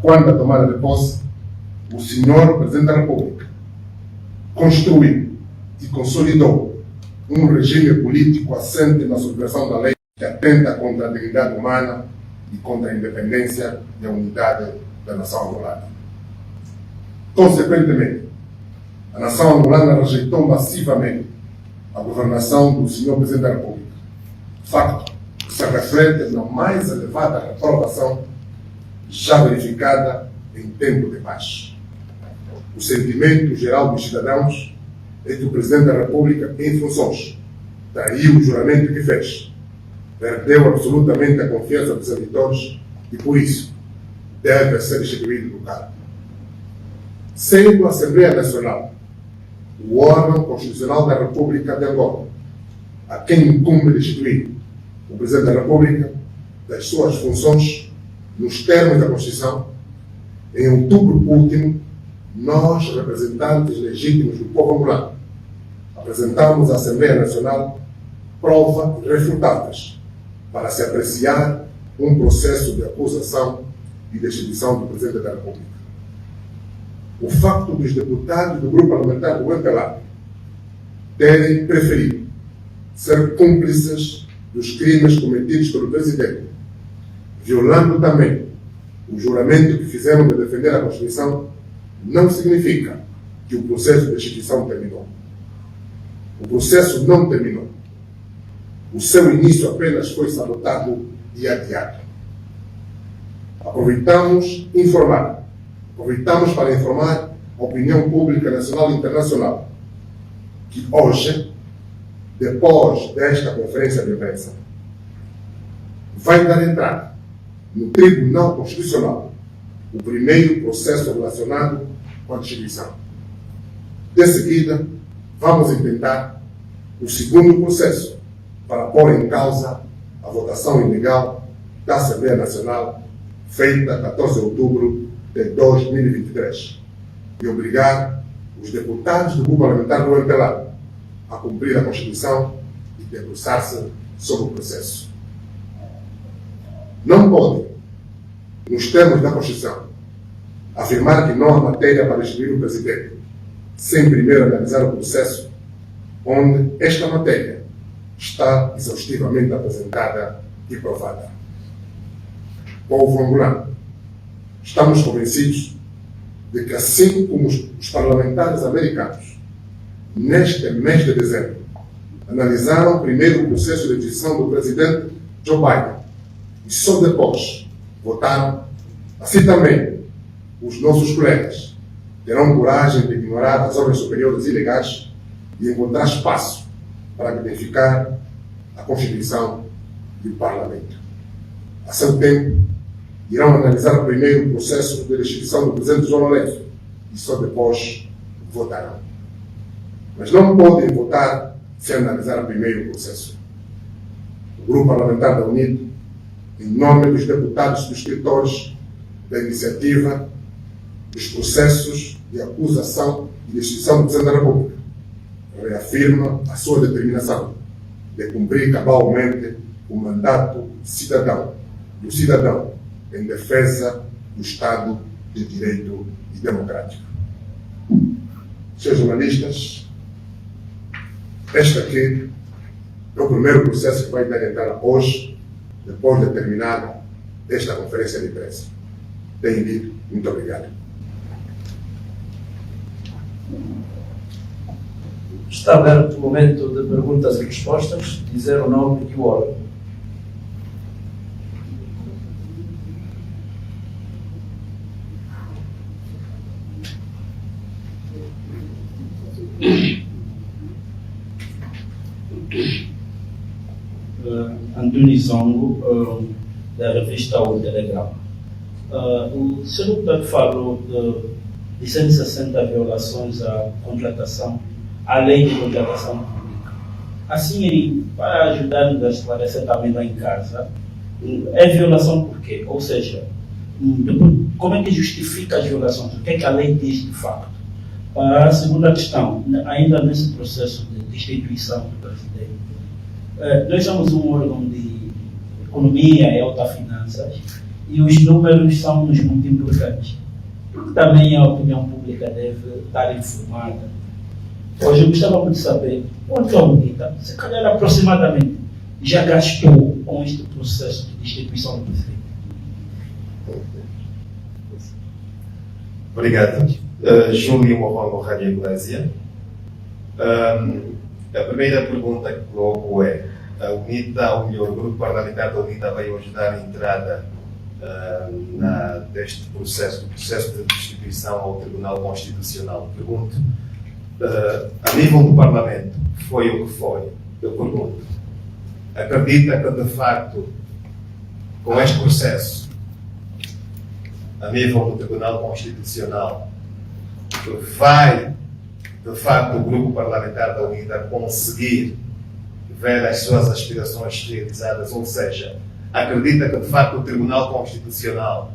quando da tomada de posse, o senhor Presidente da República construiu e consolidou um regime político assente na subversão da lei que atenta contra a dignidade humana e contra a independência e a unidade da nação angolana. Consequentemente, a nação angolana rejeitou massivamente a governação do senhor Presidente da República, facto que se reflete na mais elevada reprovação já verificada em tempo de paz. O sentimento geral dos cidadãos é que o Presidente da República, em funções, traiu o juramento que fez, perdeu absolutamente a confiança dos eleitores e, por isso, deve ser destituído do cargo. Sendo a Assembleia Nacional o órgão constitucional da República de Angola, a quem incumbe destituir o Presidente da República das suas funções nos termos da Constituição, em outubro último, nós, representantes legítimos do povo angolano, apresentamos à Assembleia Nacional provas irrefutáveis para se apreciar um processo de acusação e destituição do Presidente da República. O facto dos deputados do grupo parlamentar do MPLA terem preferido ser cúmplices dos crimes cometidos pelo Presidente, violando também o juramento que fizeram de defender a Constituição, não significa que o processo de destituição terminou. O processo não terminou. O seu início apenas foi sabotado e adiado. Aproveitamos para informar a opinião pública nacional e internacional que hoje, depois desta conferência de imprensa, vai dar entrada no Tribunal Constitucional o primeiro processo relacionado com a destituição. De seguida, vamos intentar o segundo processo para pôr em causa a votação ilegal da Assembleia Nacional feita 14 de outubro de 2023 e obrigar os deputados do grupo parlamentar do MPLA a cumprir a Constituição e debruçar-se sobre o processo. Não pode, nos termos da Constituição, afirmar que não há matéria para destituir o Presidente, sem primeiro analisar o processo onde esta matéria está exaustivamente apresentada e provada. Povo angolano, estamos convencidos de que, assim como os parlamentares americanos, neste mês de dezembro, analisaram primeiro o processo de destituição do Presidente Joe Biden e só depois votaram, assim também os nossos colegas terão coragem de ignorar as ordens superiores ilegais e encontrar espaço para verificar a Constituição e o Parlamento. A seu tempo, irão analisar primeiro o processo de destituição do Presidente João Lourenço e só depois votarão. Mas não podem votar sem analisar primeiro o processo. O Grupo Parlamentar da UNID, em nome dos deputados subscritores da iniciativa dos processos de acusação e destituição do Presidente da República, reafirma a sua determinação de cumprir cabalmente o mandato do cidadão em defesa do Estado de Direito e Democrático. Senhores jornalistas, este aqui é o primeiro processo que vai dar entrada hoje, depois de terminada esta conferência de imprensa. Tenho dito, muito obrigado. Está aberto o momento de perguntas e respostas. Dizer o nome e o órgão. Antônio Zongo, da revista O Telegrama. O senhor deputado falou de 160 violações à contratação, à lei de contratação pública. Assim, para ajudar-nos a esclarecer também lá em casa, é violação por quê? Ou seja, como é que justifica as violações? O que é que a lei diz de facto? Para a segunda questão, ainda nesse processo de destituição do presidente, nós somos um órgão de economia e alta finanças e os números são nos multiplicantes. Porque também a opinião pública deve estar informada. Hoje eu gostava de saber quanto a UNITA, se calhar aproximadamente, já gastou com este processo de destituição do presidente. Obrigado. Júlio Morrongo, Rádio Iglesia. A primeira pergunta que coloco é: a UNITA, ou melhor, o grupo parlamentar da UNITA vai ajudar a entrada deste processo, do processo de destituição ao Tribunal Constitucional? Pergunto, a nível do Parlamento, foi o que foi? Eu pergunto, acredita que de facto, com este processo, a nível do Tribunal Constitucional, vai de facto o grupo parlamentar da UNITA conseguir ver as suas aspirações realizadas? Ou seja, acredita que de facto o Tribunal Constitucional,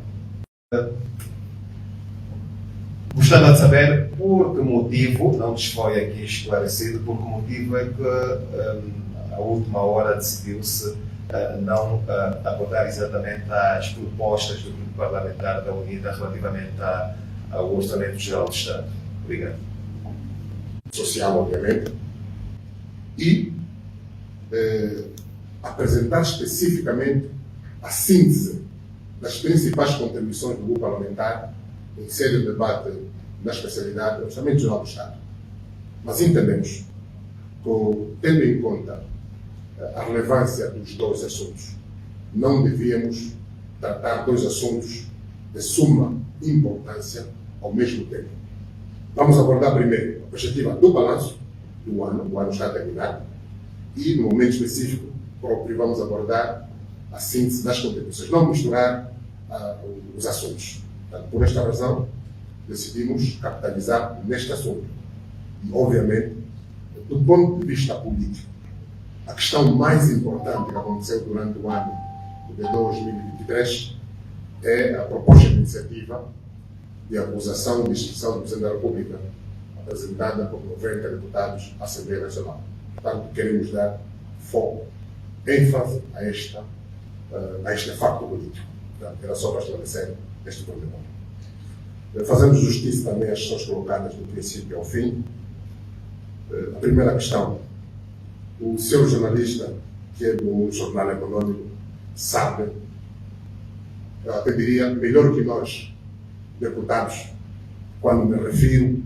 gostava de saber por que motivo, não nos foi aqui esclarecido, por que motivo é que à última hora decidiu-se não abordar exatamente as propostas do grupo parlamentar da UNITA relativamente ao Orçamento Geral do Estado. Obrigado. Social, obviamente, e apresentar especificamente a síntese das principais contribuições do grupo parlamentar em sede de debate na especialidade do Orçamento Geral do Estado. Mas entendemos que, tendo em conta a relevância dos dois assuntos, não devíamos tratar dois assuntos de suma importância ao mesmo tempo. Vamos abordar primeiro a perspectiva do balanço do ano, o ano está a terminar, e no momento específico próprio vamos abordar a síntese das contribuições, não misturar os assuntos. Portanto, por esta razão, decidimos capitalizar neste assunto. E, obviamente, do ponto de vista político, a questão mais importante que aconteceu durante o ano de 2023 é a proposta de iniciativa de acusação de extinção do Presidente da República, apresentada por 90 deputados à Assembleia Nacional. Portanto, queremos dar foco, ênfase a este facto político. Portanto, era só para esclarecer este problema. Fazemos justiça também às questões colocadas do princípio ao fim. A primeira questão: o senhor jornalista, que é do Jornal Econômico, sabe, eu até diria, melhor que nós, deputados, quando me refiro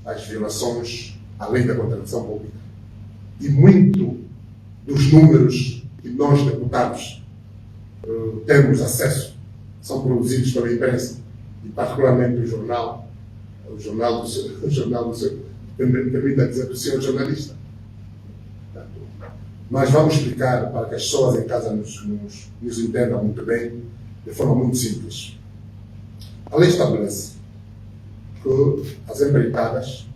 às violações à lei da contratação pública. E muito dos números que nós, deputados, temos acesso são produzidos pela imprensa, e particularmente o jornal do seu, permita dizer, do senhor jornalista. Nós vamos explicar para que as pessoas em casa nos entendam muito bem, de forma muito simples. A lei estabelece que as empreitadas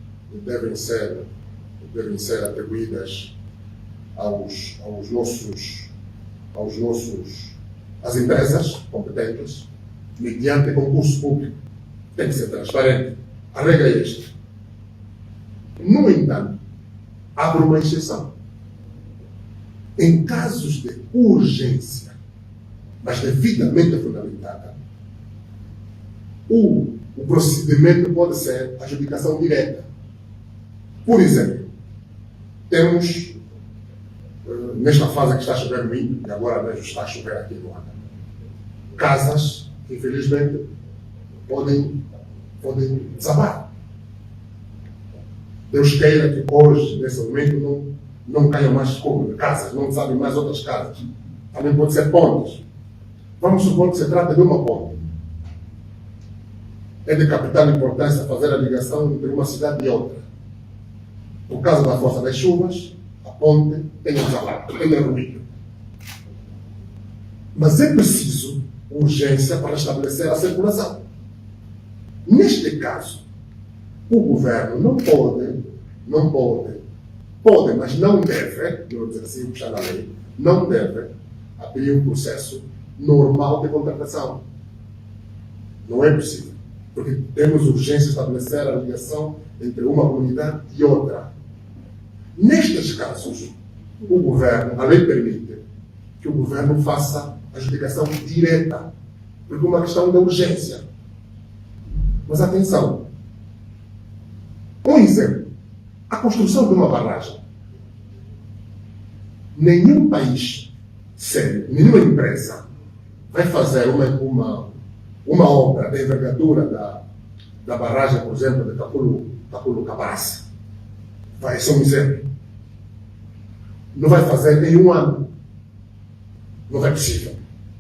devem ser atribuídas às empresas competentes mediante concurso público. Tem que ser transparente. A regra é esta. No entanto, abre uma exceção. Em casos de urgência, mas devidamente fundamentada, o procedimento pode ser adjudicação direta. Por exemplo, temos, nesta fase que está chovendo muito, e agora mesmo está a chover aqui no Luanda, casas que infelizmente podem desabar. Deus queira que hoje, nesse momento, não caiam mais casas, não desabem mais outras casas. Também pode ser pontes. Vamos supor que se trata de uma ponte. É de capital importância fazer a ligação entre uma cidade e outra. Por causa da força das chuvas, a ponte tem desabado, tem ruído. Mas é preciso urgência para estabelecer a circulação. Neste caso, o governo pode, mas não deve, vou dizer assim, puxar a lei, não deve abrir um processo normal de contratação. Não é possível. Porque temos urgência de estabelecer a ligação entre uma comunidade e outra. Nestes casos, a lei permite que o governo faça a adjudicação direta. porque é uma questão de urgência. Mas atenção, um exemplo, a construção de uma barragem. Nenhum país sério, nenhuma empresa vai fazer uma obra da envergadura da barragem, por exemplo, de Tapulo Cabaça. Vai ser um exemplo. Não vai fazer em um ano. Não é possível.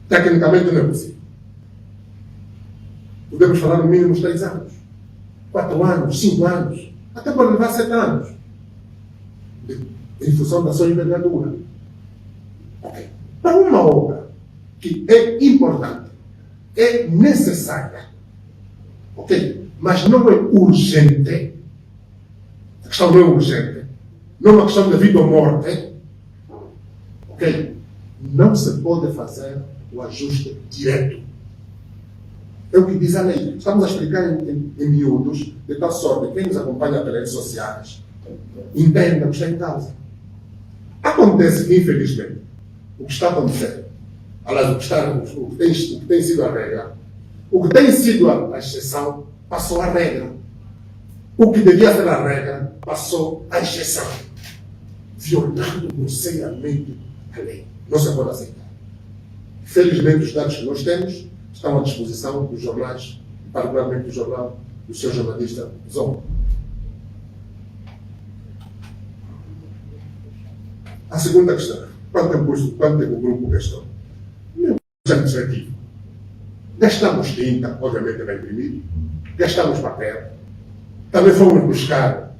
Tecnicamente não é possível. Podemos falar no mínimo uns 3 anos, 4 anos, 5 anos, até pode levar 7 anos, em função da sua envergadura. Okay. Para uma obra que é importante, é necessária, ok? Mas não é urgente, a questão não é urgente, não é uma questão de vida ou morte, ok? Não se pode fazer o ajuste direto. É o que diz a lei. Estamos a explicar em miúdos, de tal sorte que quem nos acompanha pelas redes sociais entenda o que está em causa. Acontece que, infelizmente, o que está a acontecer, aliás, o que tem sido a regra, o que tem sido a exceção, passou a regra. O que devia ser a regra, passou a exceção, violando grosseiramente a lei. Não se pode aceitar. Felizmente, os dados que nós temos estão à disposição dos jornais, particularmente do jornal do seu jornalista Zongo. A segunda questão, quanto é que o grupo gastou? Meu administrativo. Gastamos tinta, obviamente vai imprimir, gastamos papel, também fomos buscar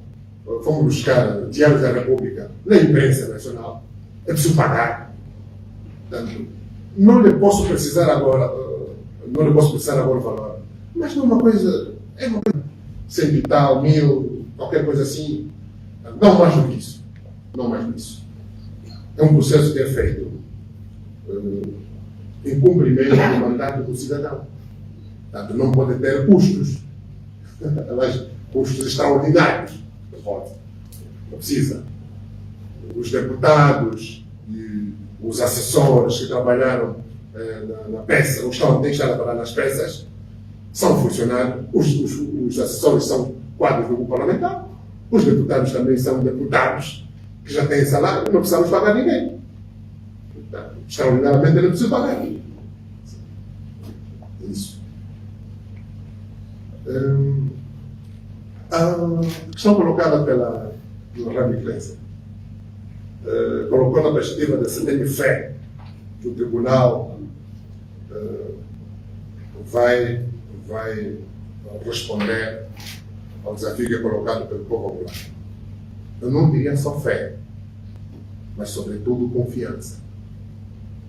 diários da República na imprensa nacional, é preciso pagar. Portanto, não lhe posso precisar agora o valor, mas não é uma coisa, 100 e tal, 1000, qualquer coisa assim, não mais do que isso. Não mais do que isso. É um processo que é feito em cumprimento do mandato do cidadão. Portanto, não pode ter custos, custos extraordinários. Não precisa. Os deputados e os assessores que trabalharam na peça, os que têm que estar a trabalhar nas peças, são funcionários, os assessores são quadros do grupo parlamentar, os deputados também são deputados que já têm salário, não precisamos pagar ninguém. Portanto, extraordinariamente não precisa pagar. Isso. A questão colocada pela Rami Clensa colocou na perspectiva de se ter fé que o tribunal vai responder ao desafio que é colocado pelo povo popular. Eu não diria só fé, mas sobretudo confiança.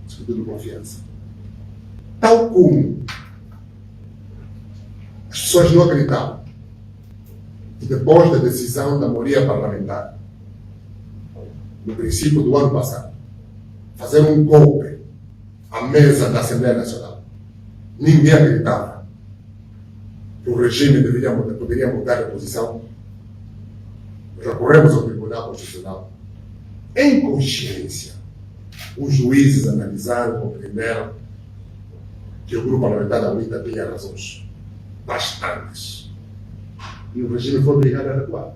Sobretudo confiança. Tal como as pessoas não acreditavam que depois da decisão da maioria parlamentar, no princípio do ano passado, fazer um golpe à mesa da Assembleia Nacional, ninguém acreditava que o regime poderia mudar de posição. Recorremos ao Tribunal Constitucional. Em consciência, os juízes analisaram, compreenderam que o grupo parlamentar da UNITA tinha razões bastantes. E o regime foi obrigado a recuar.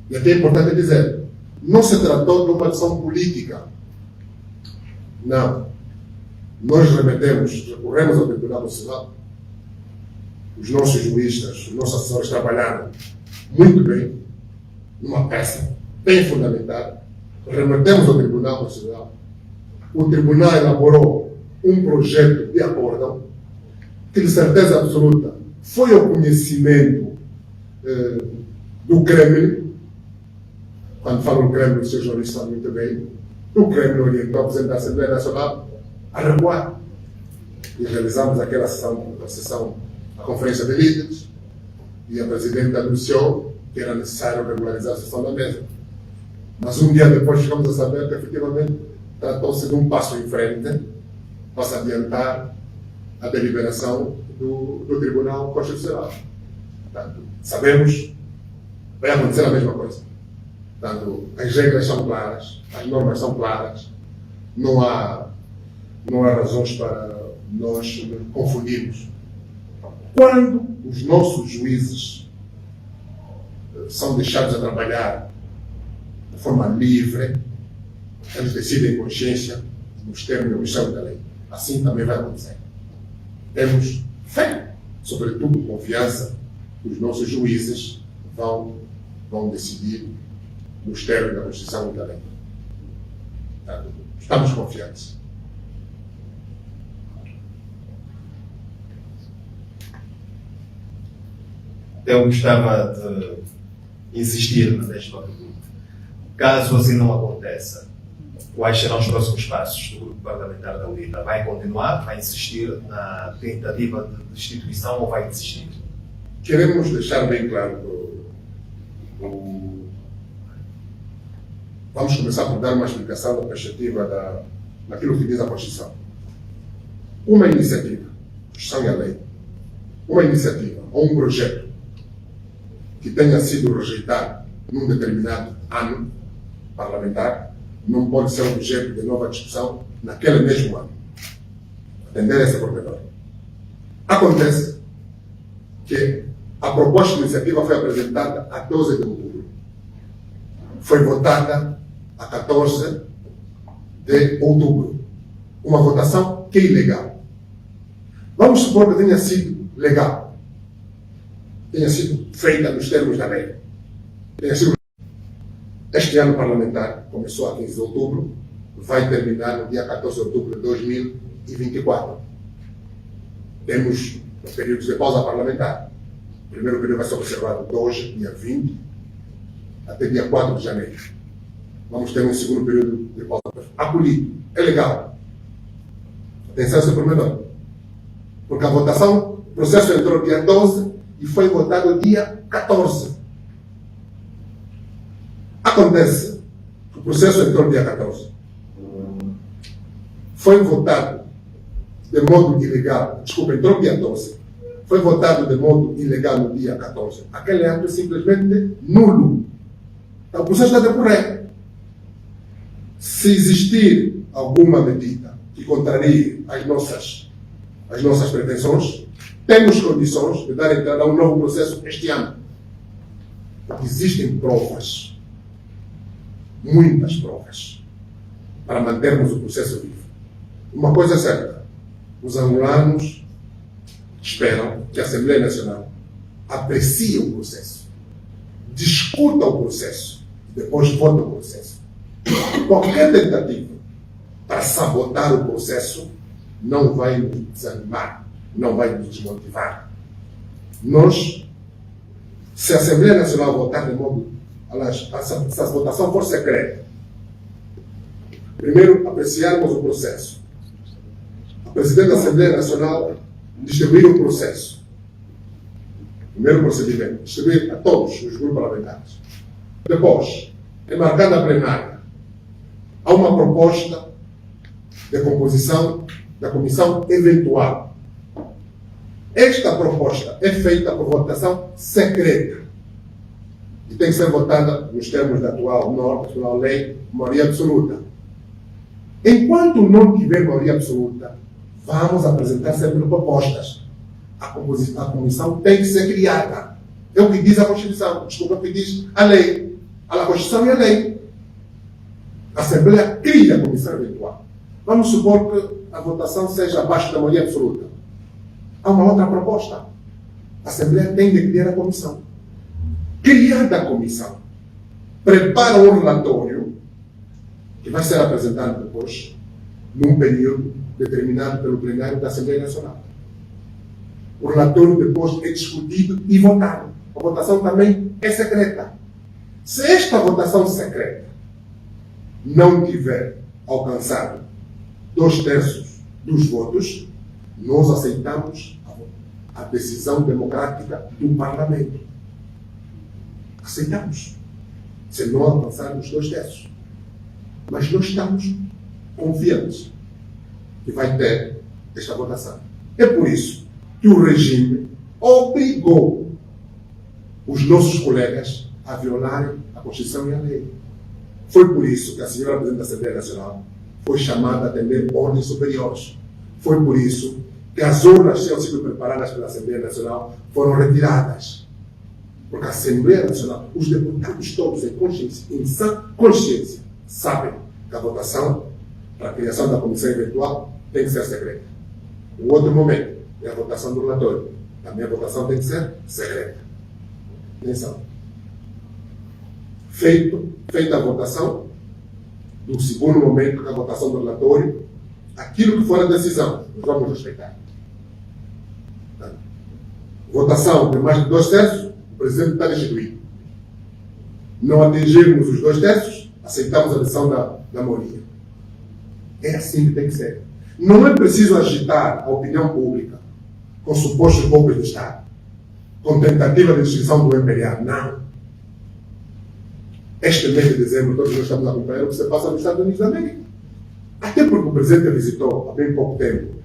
E até é importante dizer, não se tratou de uma ação política. Não. Nós recorremos ao Tribunal Constitucional. Os nossos juízes, os nossos assessores trabalharam muito bem, numa peça bem fundamentada. Remetemos ao Tribunal Constitucional. O Tribunal elaborou um projeto de acórdão que, de certeza absoluta, foi ao conhecimento do Kremlin. Quando falo do Kremlin, os seus jornalistas sabem muito bem. O Kremlin orientou o Presidente da Assembleia Nacional a recuar. E realizamos aquela sessão, a Conferência de Líderes, e a Presidenta anunciou que era necessário regularizar a sessão da mesa. Mas um dia depois ficamos a saber que, efetivamente, tratou-se de um passo em frente para se adiantar a deliberação do Tribunal Constitucional. Portanto, sabemos, vai acontecer a mesma coisa. Portanto, as regras são claras, as normas são claras, não há razões para nós confundimos. Quando os nossos juízes são deixados a trabalhar de forma livre, eles decidem em consciência nos termos da Comissão da Lei. Assim também vai acontecer. Temos fé, sobretudo confiança, que os nossos juízes vão decidir nos termos da Constituição e da Lei. Portanto, estamos confiantes. Eu gostava de insistir na mesma pergunta. Caso assim não aconteça, quais serão os próximos passos do grupo parlamentar da UNITA? Vai continuar? Vai insistir na tentativa de destituição ou vai desistir? Queremos deixar bem claro vamos começar por dar uma explicação da perspectiva daquilo que diz a Constituição. Uma iniciativa, Constituição e a lei, uma iniciativa ou um projeto que tenha sido rejeitado num determinado ano parlamentar não pode ser objeto de nova discussão naquele mesmo ano. Atender essa pormenor. Acontece que a proposta de iniciativa foi apresentada a 12 de outubro. Foi votada a 14 de outubro. Uma votação que é ilegal. Vamos supor que tenha sido legal. Tenha sido feita nos termos da lei. Este ano parlamentar começou a 15 de outubro, vai terminar no dia 14 de outubro de 2024. Temos os períodos de pausa parlamentar. O primeiro período vai ser observado de hoje, dia 20, até dia 4 de janeiro. Vamos ter um segundo período de pausa acolhido. É legal. Atenção a esse pormenor. Porque a votação, o processo entrou dia 12 e foi votado dia 14. Acontece que o processo entrou dia 14. Foi votado de modo ilegal. Desculpa, entrou dia 12. Foi votado de modo ilegal no dia 14. Aquele ato é simplesmente nulo. Então, o processo está a decorrer. Se existir alguma medida que contrarie as nossas pretensões, temos condições de dar entrada a um novo processo este ano. Porque existem provas, muitas provas, para mantermos o processo vivo. Uma coisa é certa, os angolanos esperam que a Assembleia Nacional aprecie o processo, discuta o processo, e depois vote o processo. Qualquer tentativa para sabotar o processo não vai nos desanimar, não vai nos desmotivar. Nós, se a Assembleia Nacional votar de modo, se a votação for secreta, primeiro apreciarmos o processo. A Presidente da Assembleia Nacional distribuir o processo. Primeiro procedimento, distribuir a todos os grupos parlamentares. Depois, enmarcando a plenária, há uma proposta de composição da comissão eventual. Esta proposta é feita por votação secreta e tem que ser votada nos termos da atual norma, da atual lei, maioria absoluta. Enquanto não tiver maioria absoluta, vamos apresentar sempre propostas. A comissão tem que ser criada. É o que diz a Constituição. Desculpa, o que diz a lei. A Constituição e a lei. A Assembleia cria a comissão eventual. Vamos supor que a votação seja abaixo da maioria absoluta. Há uma outra proposta. A Assembleia tem de criar a comissão. Criada a comissão, prepara um relatório que vai ser apresentado depois, num período determinado pelo plenário da Assembleia Nacional. O relatório depois é discutido e votado. A votação também é secreta. Se esta votação secreta não tiver alcançado 2/3 dos votos, nós aceitamos a decisão democrática do Parlamento. Aceitamos. Se não alcançarmos 2/3. Mas nós estamos confiantes que vai ter esta votação. É por isso que o regime obrigou os nossos colegas a violarem a Constituição e a lei. Foi por isso que a senhora Presidente da Assembleia Nacional foi chamada a atender ordens superiores. Foi por isso que as urnas que tinham sido preparadas pela Assembleia Nacional foram retiradas. Porque a Assembleia Nacional, os deputados todos em sã consciência, sabem que a votação para a criação da comissão eventual tem que ser secreta. O outro momento é a votação do relatório. Também a votação tem que ser secreta. Atenção. Feita a votação, do segundo momento, que é a votação do relatório, aquilo que for a decisão, nós vamos respeitar. Tá? Votação de mais de 2/3, o Presidente está destituído. Não atingirmos os 2/3, aceitamos a decisão da maioria. É assim que tem que ser. Não é preciso agitar a opinião pública com supostos golpes de Estado, com tentativa de extinção do imperial. Não. Este mês de dezembro, todos nós estamos acompanhando o que se passa nos Estados Unidos da América. Até porque o Presidente visitou, há bem pouco tempo,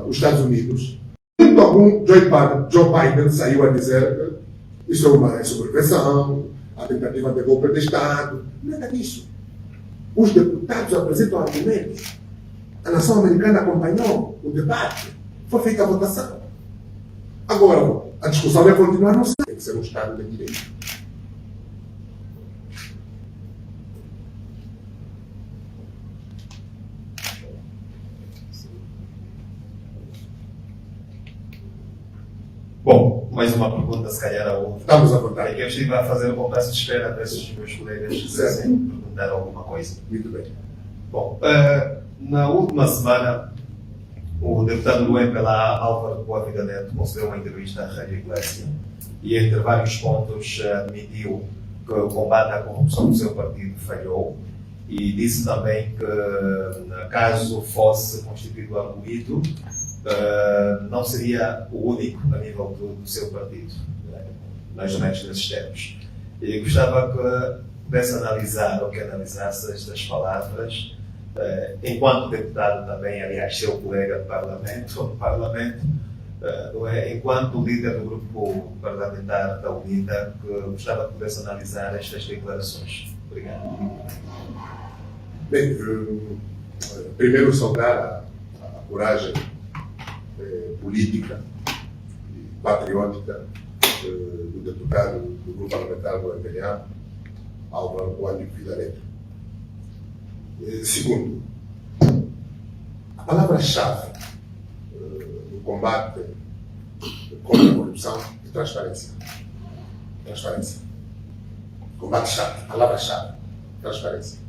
os Estados Unidos. Muito algum, Joe Biden saiu a dizer que isso é uma subversão, a tentativa de golpe de Estado. Nada disso. Os deputados apresentam argumentos. A nação americana acompanhou o debate. Foi feita a votação. Agora, a discussão vai continuar, não sei. Tem que ser um Estado de direito. Bom, mais uma pergunta, se calhar a outra. Estamos à vontade. É que eu estive a fazer o compasso de espera para esses meus colegas que quisessem perguntar alguma coisa. Muito bem. Bom, na última semana, o deputado do MPLA, Álvaro Boa Vida Neto, concedeu uma entrevista à Rádio Iglesia e, entre vários pontos, admitiu que o combate à corrupção do seu partido falhou e disse também que, caso fosse constituído arguido, não seria o único a nível do seu partido, mais ou menos nesses termos. E gostava que pudesse analisar ou que analisasse estas palavras, enquanto deputado também, aliás, seu colega de parlamento, enquanto líder do grupo parlamentar da UNITA, que gostava que pudesse analisar estas declarações. Obrigado. Bem, primeiro saudar a coragem política e patriótica do deputado do grupo parlamentar do MPLA, Álvaro Boa Vida Neto. Segundo, a palavra-chave no combate contra a corrupção é transparência. Transparência. Combate-chave, palavra-chave, transparência.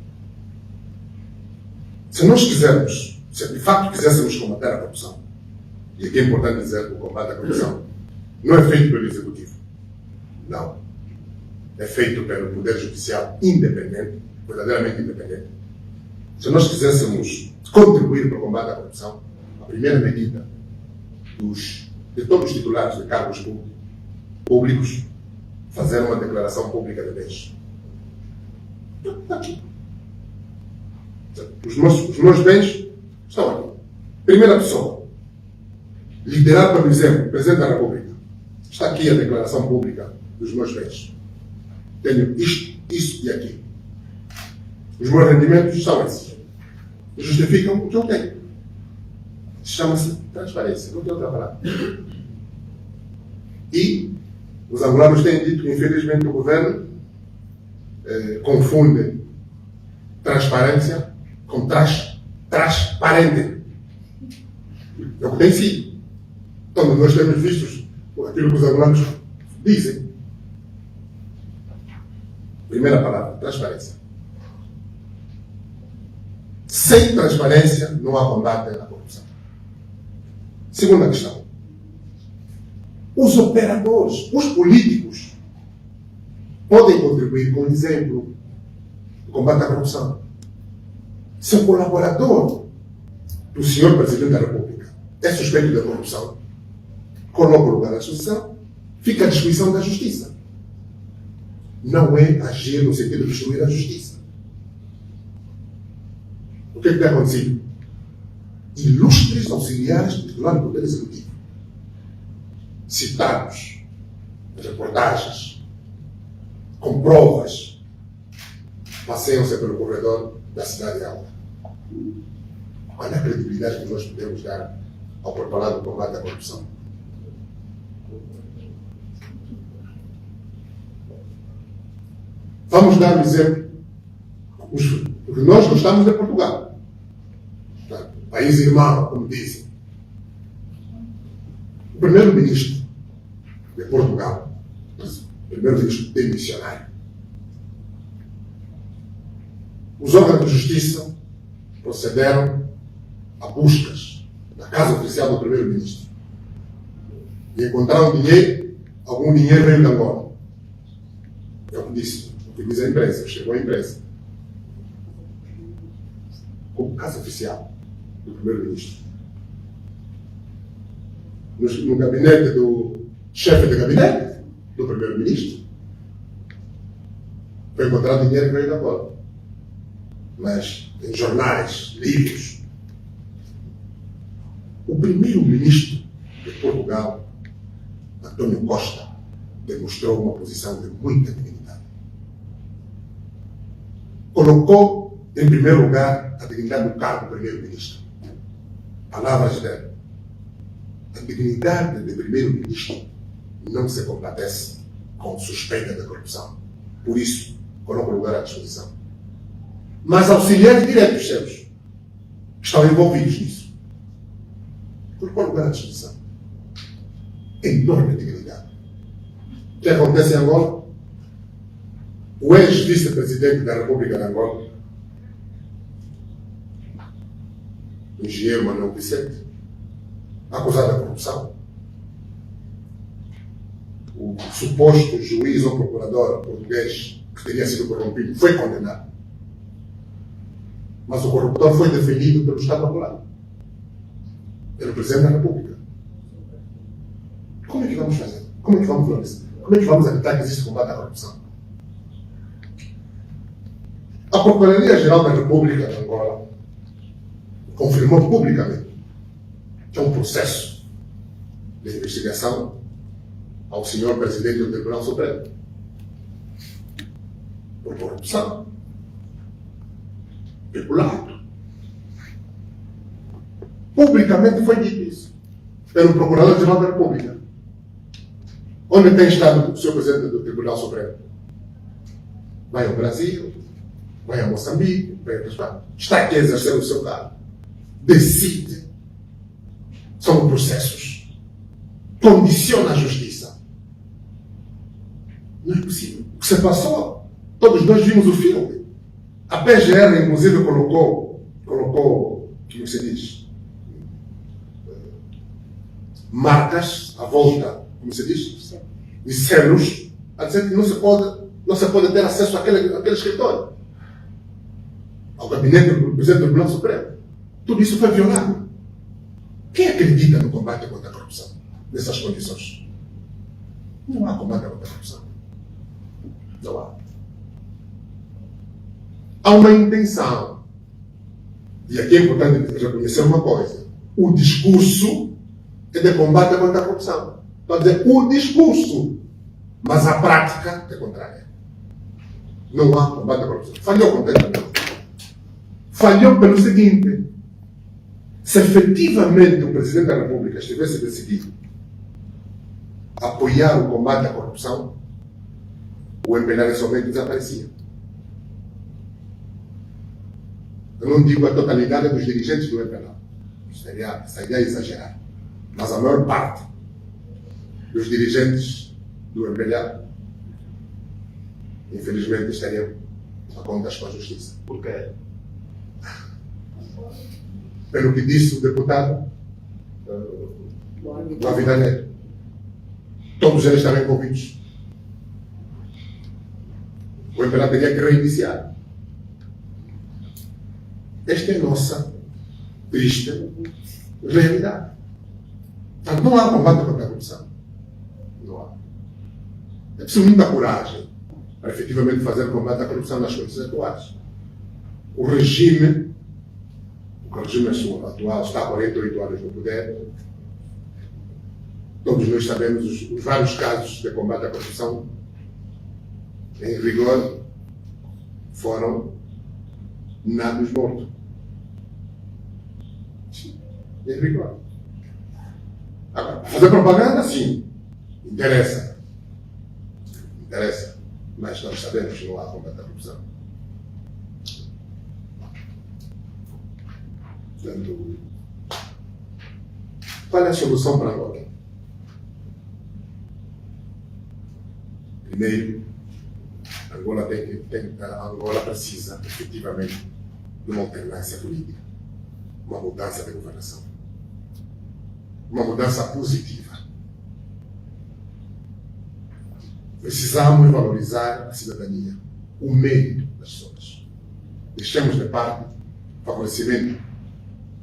Se nós quisermos, se de fato quiséssemos combater a corrupção, e aqui é importante dizer que o combate à corrupção não é feito pelo Executivo. Não. É feito pelo Poder Judicial independente, verdadeiramente independente. Se nós quiséssemos contribuir para o combate à corrupção, a primeira medida de todos os titulares de cargos públicos fazer uma declaração pública de bens. Está aqui. Os meus bens estão aqui. Primeira pessoa. Liderar pelo exemplo, Presidente da República. Está aqui a declaração pública dos meus bens. Tenho isto, isso e aquilo. Os meus rendimentos são esses. Justificam o que eu tenho. Chama-se transparência, não tem outra palavra. E os angolanos têm dito que, infelizmente, o governo confunde transparência com transparente. É o que tem sido. Então, nós temos visto aquilo que os angolanos dizem. Primeira palavra, transparência. Sem transparência não há combate à corrupção. Segunda questão. Os operadores, os políticos, podem contribuir com o exemplo do combate à corrupção. Se o colaborador do senhor Presidente da República é suspeito de corrupção, coloca o lugar da associação, fica à disposição da justiça. Não é agir no sentido de destruir a justiça. O que é que tem acontecido? Ilustres auxiliares do titular do Poder Executivo, citados nas reportagens, com provas, passeiam-se pelo corredor da cidade alta. Qual é a credibilidade que nós podemos dar ao preparar o combate à corrupção? Vamos dar um exemplo. Porque nós gostamos de Portugal. País irmão, como dizem. O primeiro-ministro de Portugal, o primeiro-ministro demissionário, os órgãos de justiça procederam a buscas na casa oficial do primeiro-ministro e encontraram dinheiro, algum dinheiro veio de Angola. É o que disse, o que diz a imprensa, chegou à imprensa. Como casa oficial do primeiro-ministro. No gabinete do chefe de gabinete do primeiro-ministro foi encontrado dinheiro que veio de Angola. Mas em jornais, livros, o primeiro-ministro de Portugal, António Costa, demonstrou uma posição de muita dignidade. Colocou em primeiro lugar a dignidade do cargo do primeiro-ministro. Palavras dele. A dignidade de primeiro-ministro não se compadece com suspeita de corrupção. Por isso, coloca o lugar à disposição. Mas auxiliares diretos seus estão envolvidos nisso. Colocou o lugar à disposição. Enorme dignidade. O que acontece em Angola? O ex-vice-presidente da República de Angola, o engenheiro Manuel Vicente, acusado de corrupção. O suposto juiz ou procurador português que teria sido corrompido foi condenado. Mas o corruptor foi defendido pelo Estado Angolano, pelo Presidente da República. Como é que vamos fazer? Como é que vamos fazer isso? Como é que vamos evitar que exista combate à corrupção? A Procuradoria-Geral da República de Angola confirmou publicamente que é um processo de investigação ao senhor Presidente do Tribunal Supremo por corrupção, peculato. Publicamente foi dito isso pelo Procurador-Geral da República. Onde tem estado o senhor Presidente do Tribunal Supremo? Vai ao Brasil, vai a Moçambique, vai a outras partes. Está aqui a exercer o seu cargo. Decide sobre processos. Condiciona a justiça. Não é possível. O que se passou, todos nós vimos o filme. A PGR, inclusive, colocou, como se diz, marcas à volta, como se diz, e selos, a dizer que não se pode ter acesso àquele escritório, ao gabinete do Presidente do Tribunal Supremo. Tudo isso foi violado. Quem acredita no combate contra a corrupção nessas condições? Não há combate contra a corrupção. Não há. Há uma intenção. E aqui é importante reconhecer uma coisa. O discurso é de combate contra a corrupção. Estou a dizer o discurso. Mas a prática é contrária. Não há combate à corrupção. Falhou completamente. Falhou pelo seguinte. Se efetivamente o Presidente da República estivesse decidido a apoiar o combate à corrupção, o MPLA somente desaparecia. Eu não digo a totalidade dos dirigentes do MPLA. Seria a exagerar. Mas a maior parte dos dirigentes do MPLA, infelizmente, estariam a contas com a justiça. Por quê? Pelo que disse o deputado do Avidaneiro. Todos eles estavam envolvidos. O MPLA teria que reiniciar. Esta é a nossa triste realidade. Portanto, não há combate contra a corrupção. Não há. É preciso muita coragem para efetivamente fazer combate à corrupção nas condições atuais. O regime atual está há 48 anos no poder. Todos nós sabemos os vários casos de combate à corrupção em rigor foram nados mortos. Sim, é rigor. Agora, fazer propaganda, sim. Interessa. Interessa. Mas nós sabemos que não há combate à corrupção. Portanto, qual é a solução para Angola? Primeiro, Angola precisa, efetivamente, de uma alternância política, uma mudança de governação, uma mudança positiva. Precisamos valorizar a cidadania, o mérito das pessoas. Deixemos de parte o favorecimento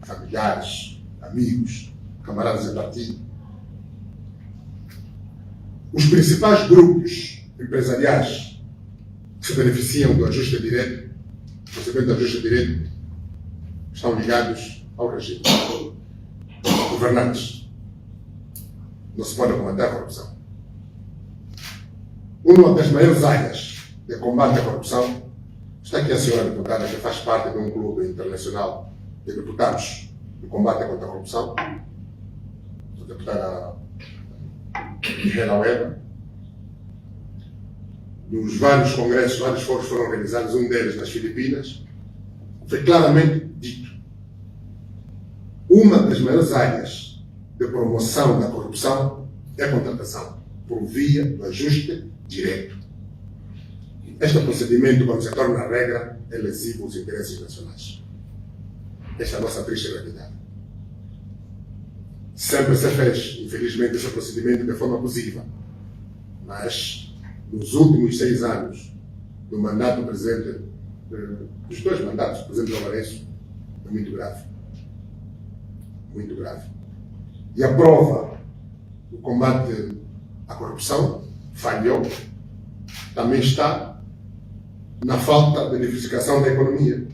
a familiares, amigos, camaradas de partido. Os principais grupos empresariais que se beneficiam do ajuste direto, do recebimento do ajuste direto, estão ligados ao regime. Governantes. Não se pode combater a corrupção. Uma das maiores áreas de combate à corrupção, está aqui a senhora deputada que faz parte de um clube internacional de deputados de combate contra a corrupção, a deputada Miguel Aueba. Nos vários congressos, vários fóruns foram organizados, um deles nas Filipinas, foi claramente dito: uma das maiores áreas de promoção da corrupção é a contratação por via do ajuste direto. Este procedimento, quando se torna regra, é lesivo aos interesses nacionais. Esta é a nossa triste realidade. Sempre se fez, infelizmente, esse procedimento de forma abusiva, mas nos últimos 6 anos do mandato do presidente, dos 2 mandatos do presidente Lourenço, é muito grave. Muito grave. E a prova do combate à corrupção falhou, também está na falta de diversificação da economia.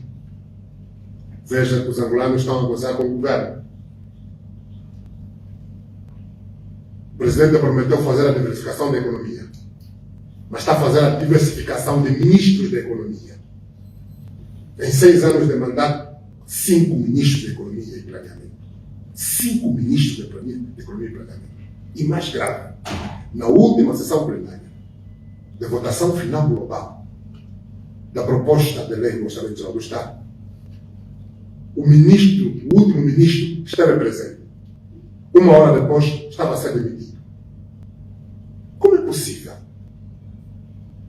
Veja que os angolanos estão a gozar com o governo. O presidente prometeu fazer a diversificação da economia, mas está a fazer a diversificação de ministros da economia. Em 6 anos de mandato, 5 ministros de economia e planeamento. 5 ministros de economia e planeamento. E mais grave, na última sessão plenária, de votação final global da proposta de lei do Orçamento Geral do Estado, o último ministro, esteve presente. 1 hora depois, estava a ser demitido. Como é possível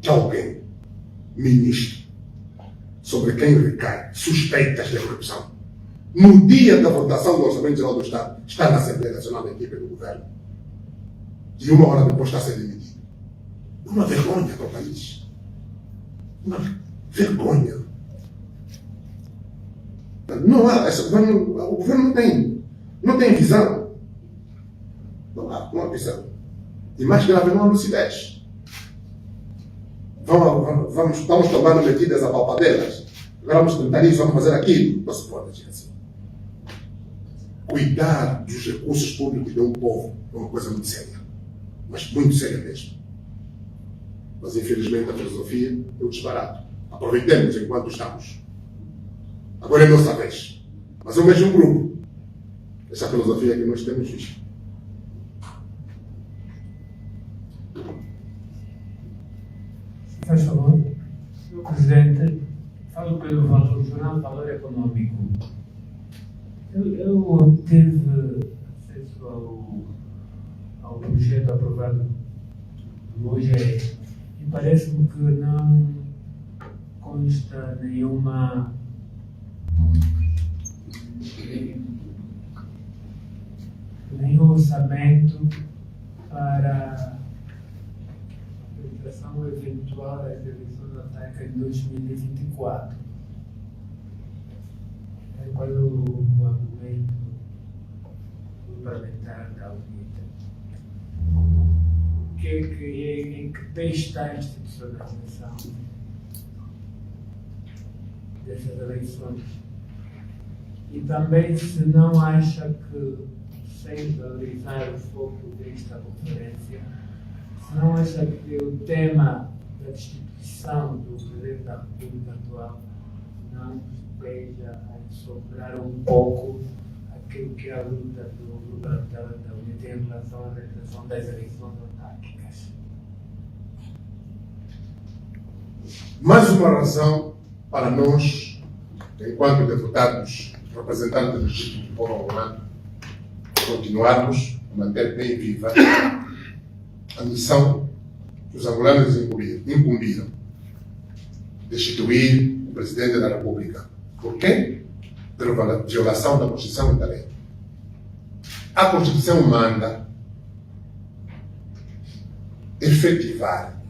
que alguém, ministro, sobre quem recai suspeitas de corrupção, no dia da votação do Orçamento Geral do Estado, está na Assembleia Nacional da equipe do governo, e 1 hora depois está a ser demitido? Uma vergonha para o país. Uma vergonha. Não há, o governo não tem visão. Não há visão. E mais grave, não há lucidez. Estamos tomando medidas apalpadelas. Agora vamos tentar isso, vamos fazer aquilo. Não se pode agir assim. Cuidar dos recursos públicos de um povo é uma coisa muito séria. Mas muito séria mesmo. Mas infelizmente a filosofia é o disparate. Aproveitemos enquanto estamos. Agora é a nossa vez. Mas é o mesmo grupo. Essa filosofia que nós temos visto. Faz favor. Sr. Presidente, falo pelo valor, jornal Valor Econômico. Eu tive acesso ao projeto aprovado hoje e parece-me que não consta nenhum orçamento para a realização eventual da eleição da TACA em 2024. Qual é o argumento parlamentar da UNITA? Em que pé está a institucionalização dessas eleições? E também, se não acha que, sem valorizar o foco desta conferência, se não acha que o tema da destituição do Presidente da República atual não esteja a soprar um pouco a a luta da UNIT em relação à realização das eleições autárquicas. Mais uma razão para nós, enquanto deputados representantes legítimos do povo angolano, continuarmos a manter bem viva a missão que os angolanos incumbiram de destituir o Presidente da República. Por quê? Pela violação da Constituição e da lei. A Constituição manda efetivar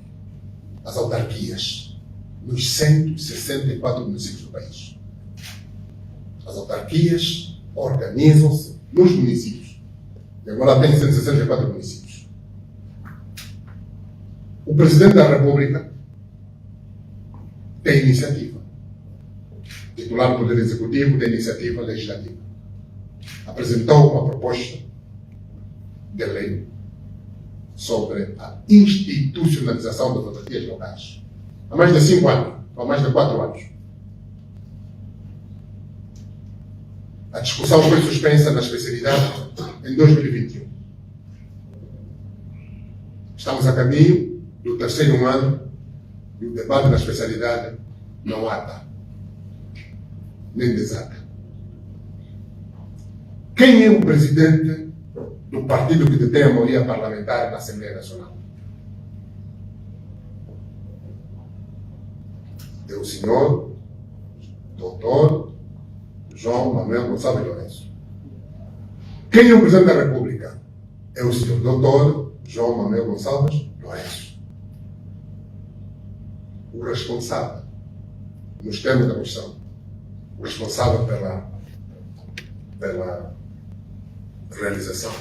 as autarquias nos 164 municípios do país. As autarquias organizam-se nos municípios. E agora tem 164 municípios. O Presidente da República tem iniciativa. Titular do Poder Executivo tem iniciativa legislativa. Apresentou uma proposta de lei sobre a institucionalização das autarquias locais. Há mais de 5 anos, ou há mais de 4 anos. A discussão foi suspensa na especialidade em 2021. Estamos a caminho do 3º ano e o debate na especialidade não ata, nem desata. Quem é o presidente do partido que detém a maioria parlamentar na Assembleia Nacional? É o senhor Dr. João Manuel Gonçalves Lourenço. Quem é o presidente da República? É o senhor Dr. João Manuel Gonçalves Lourenço. O responsável, nos termos da Constituição, o responsável pela realização,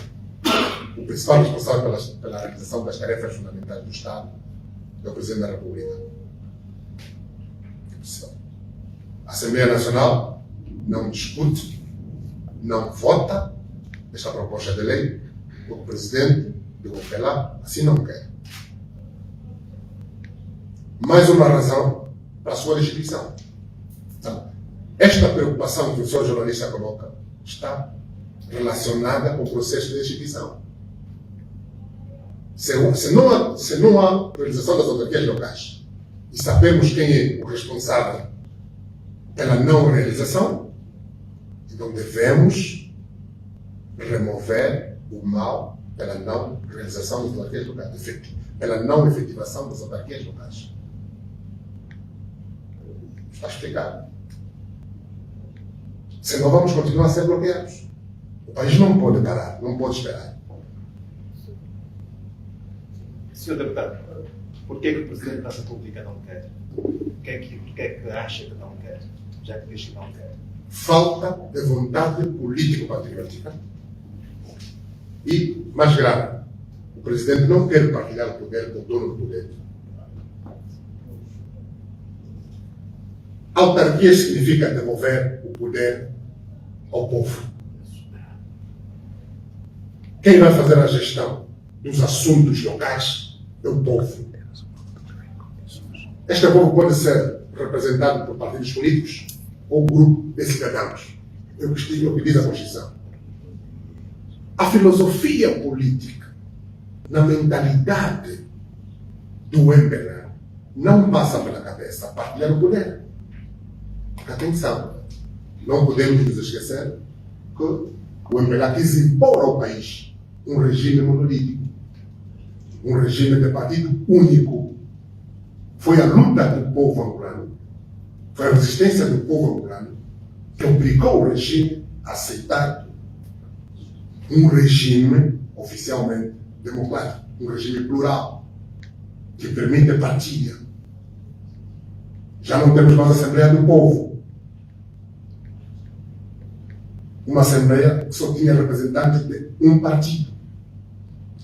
o principal responsável pela realização das tarefas fundamentais do Estado é o Presidente da República. A Assembleia Nacional não discute, não vota esta proposta de lei, porque o Presidente de Gompelá assim não quer. Mais uma razão para a sua legislação. Então, esta preocupação que o senhor jornalista coloca está relacionada com o processo de legislação. Se não há realização das autarquias locais e sabemos quem é o responsável pela não realização, então devemos remover o mal pela não realização das autarquias locais, pela não efetivação das autarquias locais. Está explicado. Senão vamos continuar a ser bloqueados. O país não pode parar, não pode esperar. Senhor deputado, por que o Presidente da República não quer? Por que é que acha que não quer? Já que diz que não quer. Falta de vontade político-patriótica. E, mais grave, o Presidente não quer partilhar o poder com o dono do poder. Autarquia significa devolver o poder ao povo. Quem vai fazer a gestão dos assuntos locais é o povo. Este povo pode ser representado por partidos políticos ou grupo de cidadãos. Eu pedi a Constituição. A filosofia política, na mentalidade do MPLA, não passa pela cabeça partilhar o poder. Atenção, não podemos nos esquecer que o MPLA quis impor ao país um regime monolítico, um regime de partido único. Foi a luta do povo angolano, foi a resistência do povo angolano que obrigou o regime a aceitar um regime oficialmente democrático, um regime plural, que permite partilha. Já não temos mais a Assembleia do Povo. Uma Assembleia que só tinha representantes de um partido.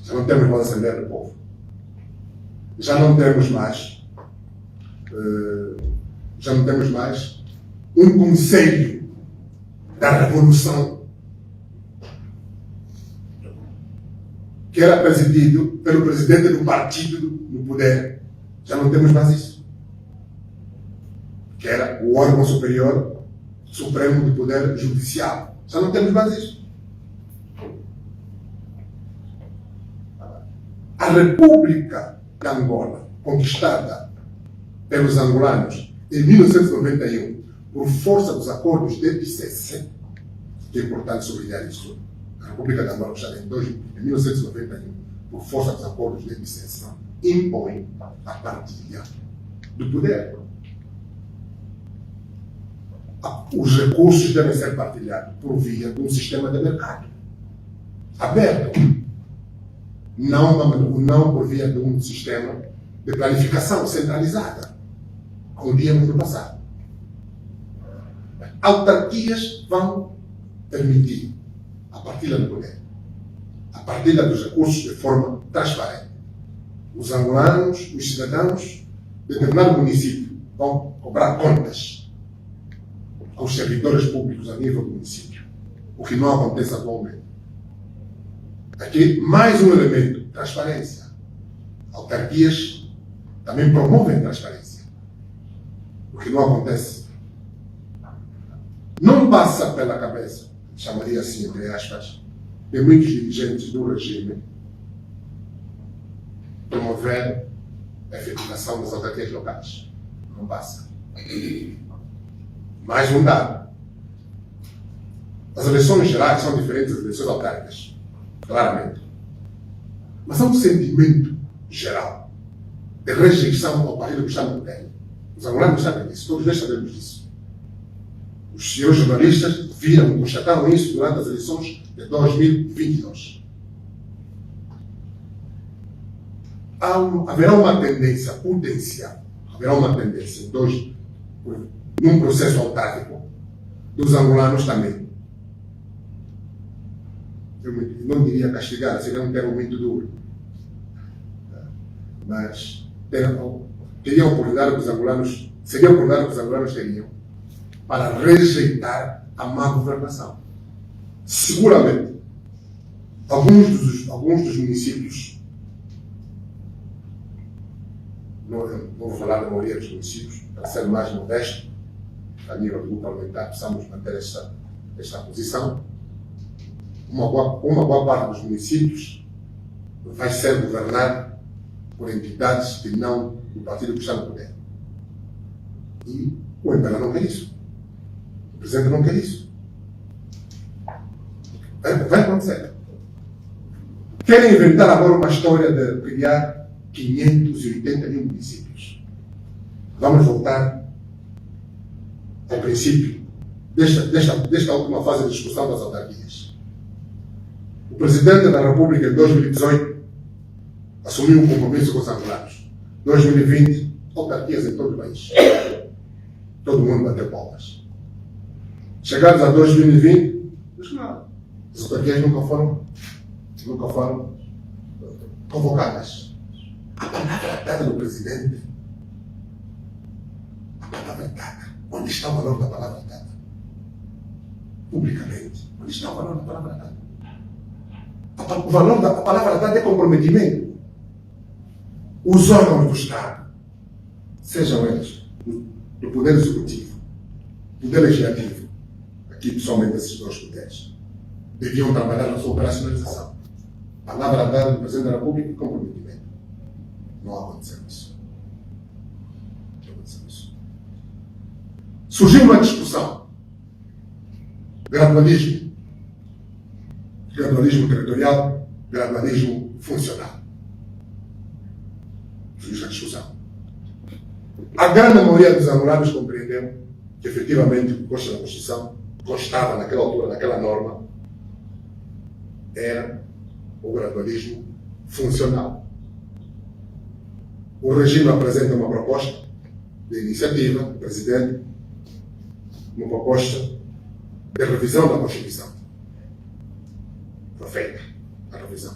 Já não temos mais a Assembleia do Povo. Já não temos mais um Conselho da Revolução que era presidido pelo presidente do partido no poder. Já não temos mais isso. Que era o órgão superior, supremo do poder judicial. Já não temos mais isso. República de Angola, conquistada pelos angolanos em 1991, por força dos acordos de Epicesse, que é importante sublinhar isso, a República de Angola, já em 1991, por força dos acordos de Epicesse, impõe a partilha do poder. Os recursos devem ser partilhados por via de um sistema de mercado aberto, não por via de um sistema de planificação centralizada, como víamos no passado. Autarquias vão permitir a partilha do poder, a partilha dos recursos de forma transparente. Os angolanos, os cidadãos de determinado município vão cobrar contas aos servidores públicos a nível do município, o que não acontece atualmente. Aqui, mais um elemento, transparência. Autarquias também promovem transparência, o que não acontece. Não passa pela cabeça, chamaria assim, entre aspas, de muitos dirigentes do regime promover a efetivação das autarquias locais. Não passa. Mais um dado. As eleições gerais são diferentes das eleições autárquicas, claramente. Mas há um sentimento geral de rejeição ao partido que está no poder. Os angolanos sabem disso, todos nós sabemos disso. Os senhores jornalistas viram, constataram isso durante as eleições de 2022. Haverá uma tendência potencial, haverá uma tendência num processo autárquico dos angolanos também. Eu não diria castigar, seria um termo muito duro. Mas teria a oportunidade que os angolanos, seria a oportunidade que os angolanos teriam para rejeitar a má governação. Seguramente, alguns dos municípios, não vou falar da maioria dos municípios, para ser mais modesto, a nível do grupo parlamentar, precisamos manter esta posição. Uma boa parte dos municípios vai ser governada por entidades que não do partido que está no poder. E o MPLA não quer isso. O presidente não quer isso. Vai acontecer. Querem inventar agora uma história de criar 580 mil municípios. Vamos voltar ao princípio desta última fase de discussão das autarquias. O Presidente da República, em 2018, assumiu um compromisso com os angolanos. 2020, autarquias em todo o país. Todo mundo bateu palmas. Chegados a 2020, as autarquias nunca foram convocadas. A palavra dada do Presidente, a palavra dada. Onde está o valor da palavra dada? Publicamente. Onde está o valor da palavra dada? O valor da palavra dada é comprometimento. Os órgãos do Estado, sejam eles do Poder Executivo, do Poder Legislativo, aqui pessoalmente esses dois poderes, deviam trabalhar na sua operacionalização. Palavra dada do Presidente da República e comprometimento. Não aconteceu isso. Não aconteceu isso. Surgiu uma discussão. Gradualismo territorial, gradualismo funcional. Surgiu a discussão. A grande maioria dos angolanos compreendeu que efetivamente o que consta da Constituição, constava naquela altura, naquela norma, era o gradualismo funcional. O regime apresenta uma proposta de iniciativa do Presidente, uma proposta de revisão da Constituição. Foi feita a revisão.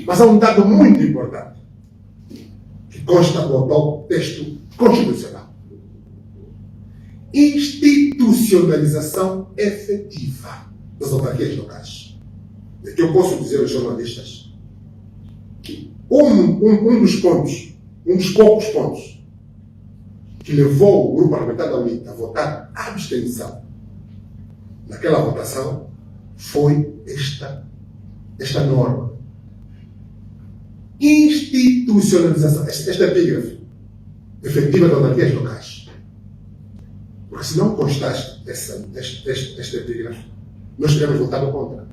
Mas há um dado muito importante que consta do atual texto constitucional. Institucionalização efetiva das autarquias locais. É que eu posso dizer aos jornalistas que um dos poucos pontos que levou o grupo parlamentar da UNITA a votar a abstenção naquela votação foi esta norma. institucionalização, esta epígrafe, efetiva de autarquias locais. Porque se não constaste esta epígrafe, nós teremos votado contra.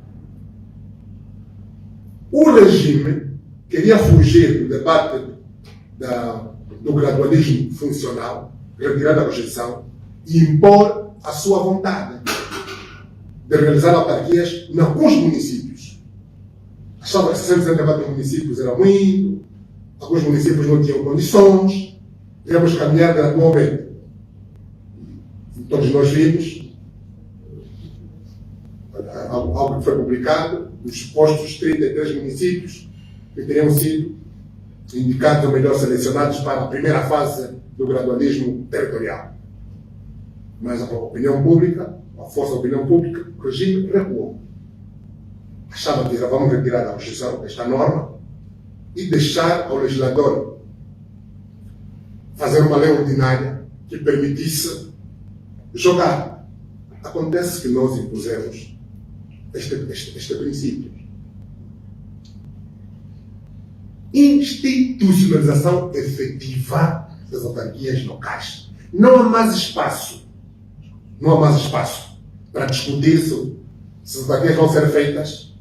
O regime queria fugir do debate do gradualismo funcional, retirar da Constituição e impor a sua vontade de realizar autarquias em alguns municípios. Achava que 164 municípios era muito, alguns municípios não tinham condições, devemos caminhar gradualmente. Todos nós vimos algo que foi publicado, dos supostos 33 municípios que teriam sido indicados ou melhor selecionados para a primeira fase do gradualismo territorial. Mas a opinião pública, a força da opinião pública, o regime recuou. Achava que vamos retirar da Constituição esta norma e deixar ao legislador fazer uma lei ordinária que permitisse jogar. Acontece que nós impusemos este princípio. Institucionalização efetiva das autarquias locais. Não há mais espaço. Não há mais espaço para discutir se as autarquias vão ser feitas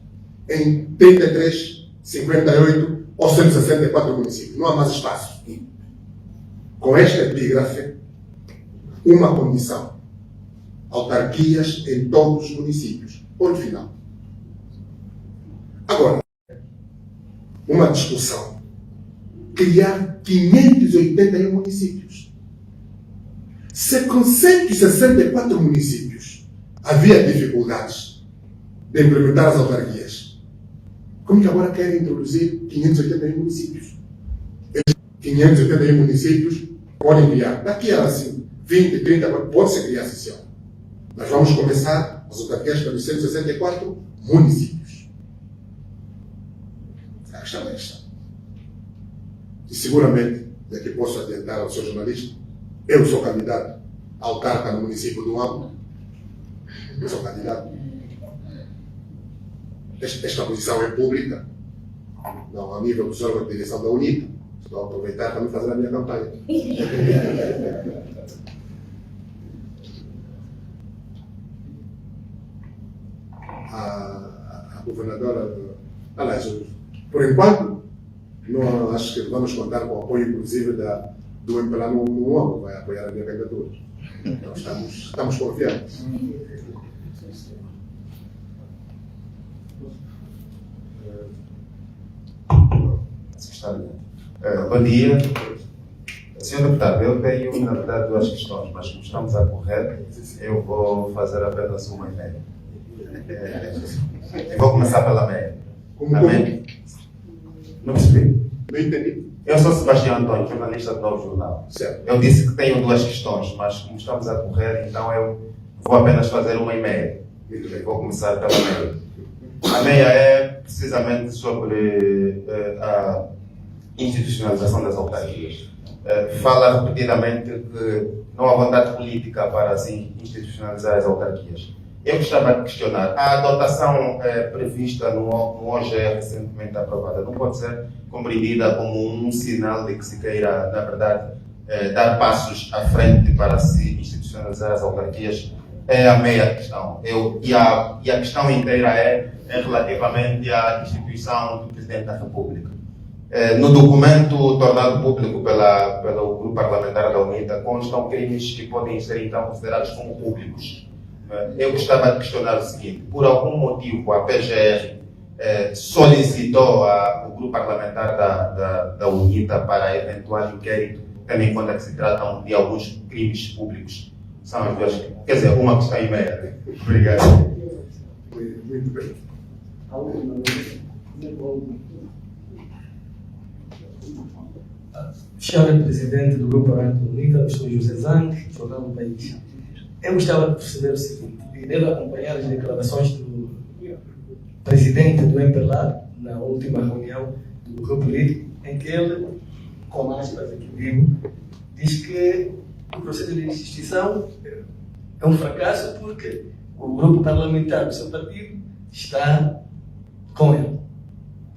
em 33, 58 ou 164 municípios. Não há mais espaço. Com esta epígrafe, uma condição: autarquias em todos os municípios. Ponto final. Agora, uma discussão. Criar 581 municípios. Se com 164 municípios havia dificuldades de implementar as autarquias, como que agora querem introduzir 581 municípios? Esses 581 municípios podem criar. Daqui a assim, 20, 30, pode-se criar sessão. Nós vamos começar as autarquias pelos 164 municípios. A questão é esta. E seguramente, daqui posso adiantar ao seu jornalista, eu sou candidato a autarca no município do Amo. Eu sou candidato. Esta posição é pública, não a nível dos órgãos de direção da UNITA. Estou a aproveitar para me fazer a minha campanha. A governadora, aliás, por enquanto, não acho que vamos contar com o apoio, inclusive, do MPLA no âmbito, vai apoiar a minha candidatura. Então estamos confiantes. Bom dia. Senhor deputado, eu tenho, na verdade, duas questões, mas como estamos a correr, eu vou fazer apenas uma e meia. Eu vou começar pela meia. Como? Não percebi. Não entendi. Eu sou Sebastião Antônio, jornalista do Novo Jornal. Certo. Eu disse que tenho duas questões, mas como estamos a correr, então eu vou apenas fazer uma e meia. Vou começar pela meia. A meia é precisamente sobre a institucionalização das autarquias. Fala repetidamente que não há vontade política para assim institucionalizar as autarquias. Eu gostava de questionar, a dotação prevista no OGE recentemente aprovada não pode ser compreendida como um sinal de que se queira, na verdade, dar passos à frente para se institucionalizar as autarquias? É a meia questão. E a questão inteira é relativamente à instituição do Presidente da República. No documento tornado público pelo grupo parlamentar da UNITA constam crimes que podem ser então considerados como públicos. Eu gostava de questionar o seguinte: por algum motivo a PGR solicitou o grupo parlamentar da UNITA para eventual inquérito, tendo em conta que se tratam de alguns crimes públicos? São as duas, quer dizer, uma questão e meia. Obrigado. Muito bem. Senhor Presidente do Grupo Parlamentar da UNITA, eu sou José Zang, Jornal do País. Eu gostava de perceber o seguinte: devo acompanhar as declarações do presidente do MPLA na última reunião do grupo político, em que ele, com aspas aqui digo, diz que o processo de extinção é um fracasso porque o grupo parlamentar do seu partido está com ele,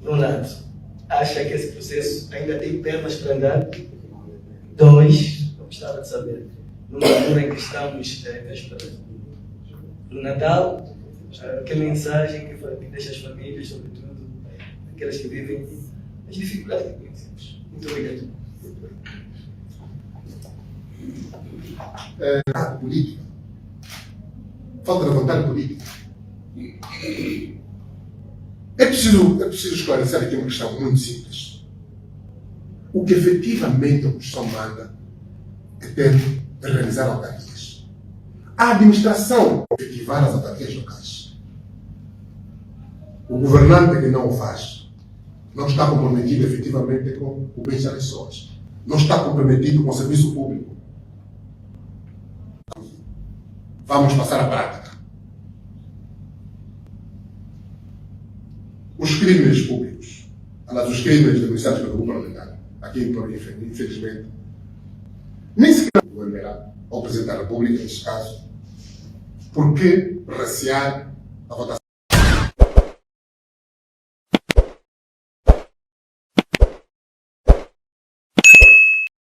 no lado. acha que esse processo ainda tem pernas para andar? 2, eu gostava de saber, numa altura em que estamos véspera do Natal, que mensagem que deixa as famílias, sobretudo aquelas que vivem as dificuldades políticas? Muito obrigado. Política. Falta de vontade política. É preciso esclarecer aqui uma questão muito simples. O que efetivamente a Constituição manda é ter de realizar autarquias. A administração efetivar as autarquias locais. O governante que não o faz não está comprometido efetivamente com o bem das pessoas. Não está comprometido com o serviço público. Vamos passar à prática. Os crimes públicos, aliás, os crimes denunciados pelo grupo parlamentar, aqui em Torre, infelizmente, nem sequer o MRA, ou o Presidente da República, neste caso, por que recear a votação?